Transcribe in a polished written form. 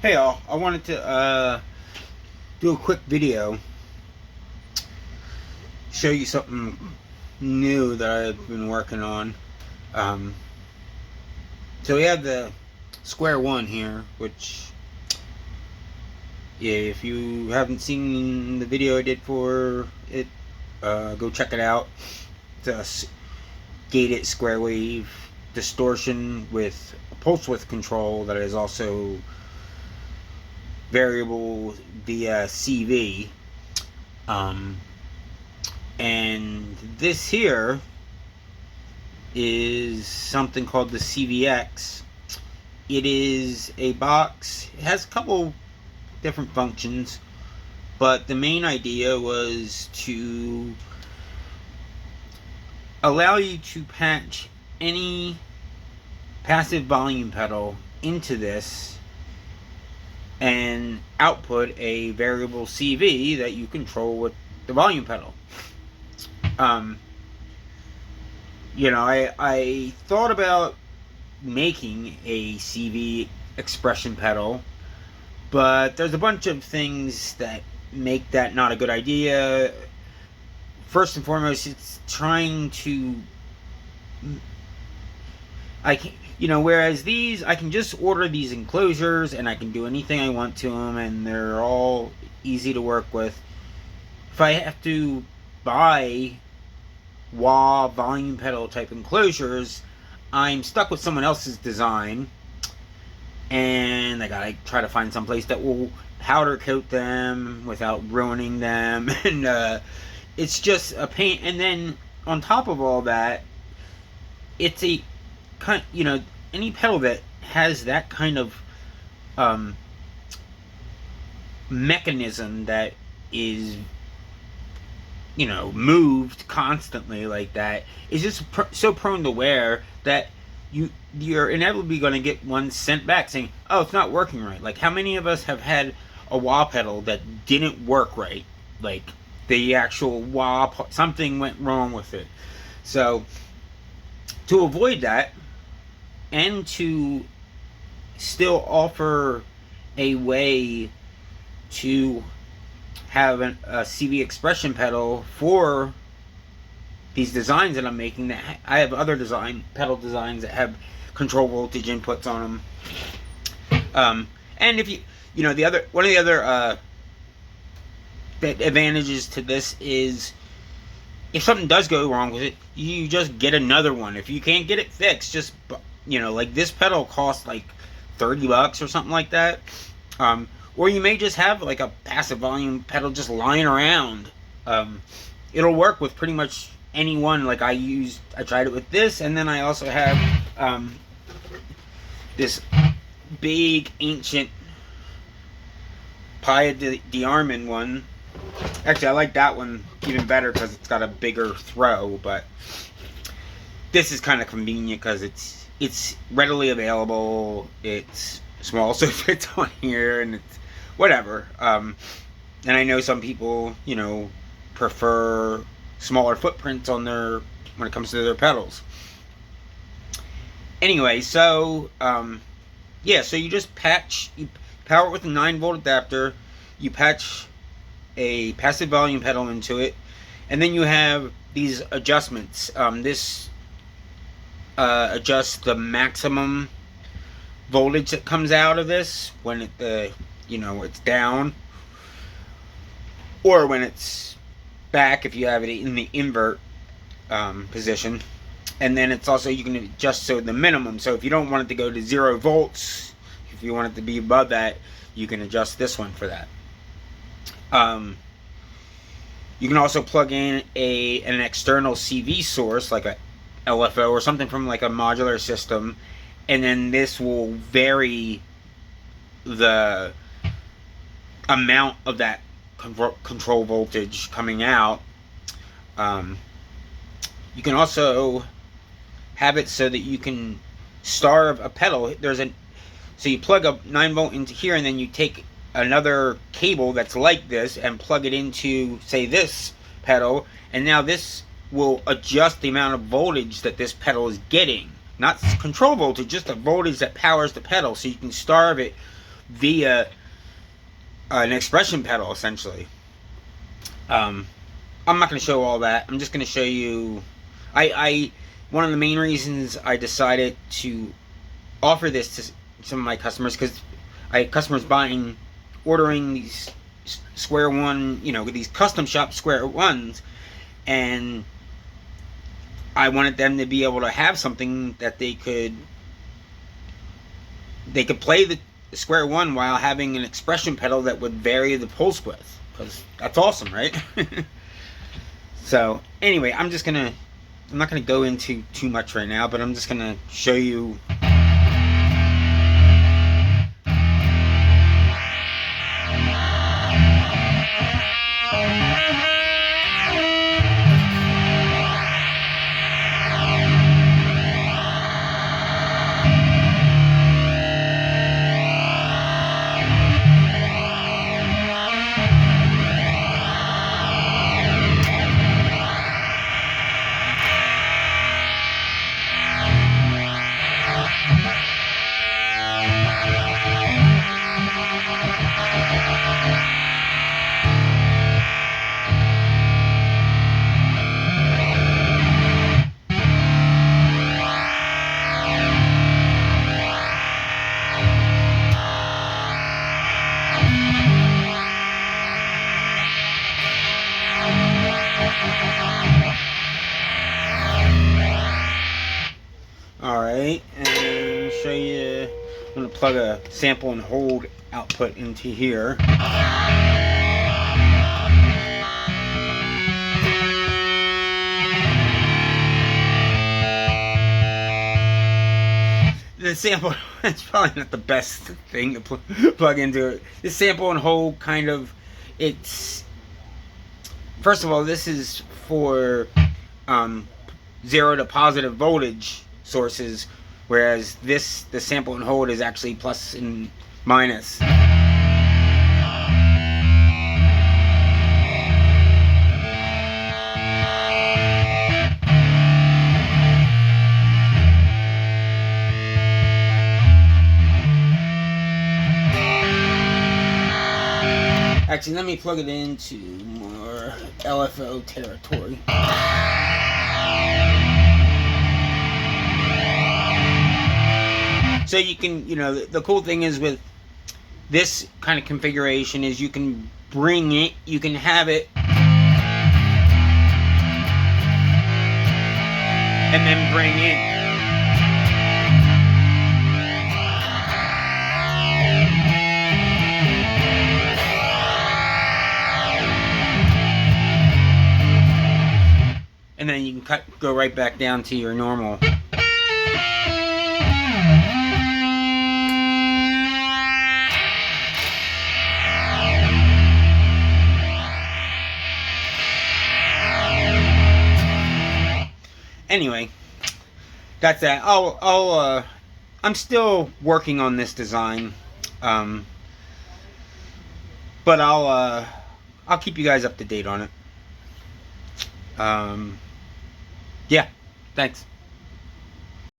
Hey all, I wanted to do a quick video, show you something new that I've been working on. So we have the Square One here, which, yeah, if you haven't seen the video I did for it, go check it out. It's a gated square wave distortion with a pulse width control that is also variable via CV. And this here is something called the CVX. It is a box. It has a couple different functions, but the main idea was to allow you to patch any passive volume pedal into this and output a variable CV that you control with the volume pedal. I thought about making a CV expression pedal, but there's a bunch of things that make that not a good idea. First and foremost, it's trying to, whereas these, I can just order these enclosures and I can do anything I want to them, and they're all easy to work with. If I have to buy wah volume pedal type enclosures, I'm stuck with someone else's design, and I gotta try to find some place that will powder coat them without ruining them, and it's just a pain. And then on top of all that, it's a kind, any pedal that has that kind of mechanism that is moved constantly like that is just so prone to wear that you're inevitably going to get one sent back saying, oh, it's not working right. Like, how many of us have had a wah pedal that didn't work right? Like, the actual wah, something went wrong with it. So to avoid that, and to still offer a way to have a CV expression pedal for these designs that I'm making, that I have other pedal designs that have control voltage inputs on them. And if one of the other advantages to this is, if something does go wrong with it, you just get another one. If you can't get it fixed, just, like this pedal costs like $30 or something like that. Or you may just have like a passive volume pedal just lying around. It'll work with pretty much any one. Like I tried it with this, and then I also have this big ancient Pia Diarman one. Actually, I like that one even better because it's got a bigger throw, but this is kind of convenient because it's readily available. It's small, so it fits on here, and it's whatever. And I know some people, prefer smaller footprints on when it comes to their pedals. Anyway, so so you just you power it with a 9-volt adapter. You patch a passive volume pedal into it, and then you have these adjustments. This adjusts the maximum voltage that comes out of this when it's down, or when it's back if you have it in the invert position. And then it's also, you can adjust so the minimum. So if you don't want it to go to 0 volts, if you want it to be above that, you can adjust this one for that. You can also plug in an external CV source, like a LFO or something from like a modular system, and then this will vary the amount of that control voltage coming out. You can also have it so that you can starve a pedal. So you plug a 9-volt into here, and then you take another cable that's like this and plug it into, say, this pedal, and now this will adjust the amount of voltage that this pedal is getting. Not control voltage, just the voltage that powers the pedal, so you can starve it via an expression pedal, essentially. I'm not going to show all that. I'm just going to show you. I one of the main reasons I decided to offer this to some of my customers, because I had customers ordering these square one, these custom shop square ones, and I wanted them to be able to have something that they could play the square one while having an expression pedal that would vary the pulse width, because that's awesome, right? So anyway, I'm not gonna go into too much right now, but I'm just gonna show you. Alright, and show you. I'm going to plug a sample and hold output into here. The sample, it's probably not the best thing to plug into it. The sample and hold kind of, first of all, this is for 0 to positive voltage sources, whereas the sample and hold is actually plus and minus. Actually, let me plug it into more LFO territory. So you can, the cool thing is with this kind of configuration is you can bring it, you can have it, and then bring in. And then you can go right back down to your normal. Anyway, that's that. I'm still working on this design, but I'll keep you guys up to date on it. Yeah, thanks.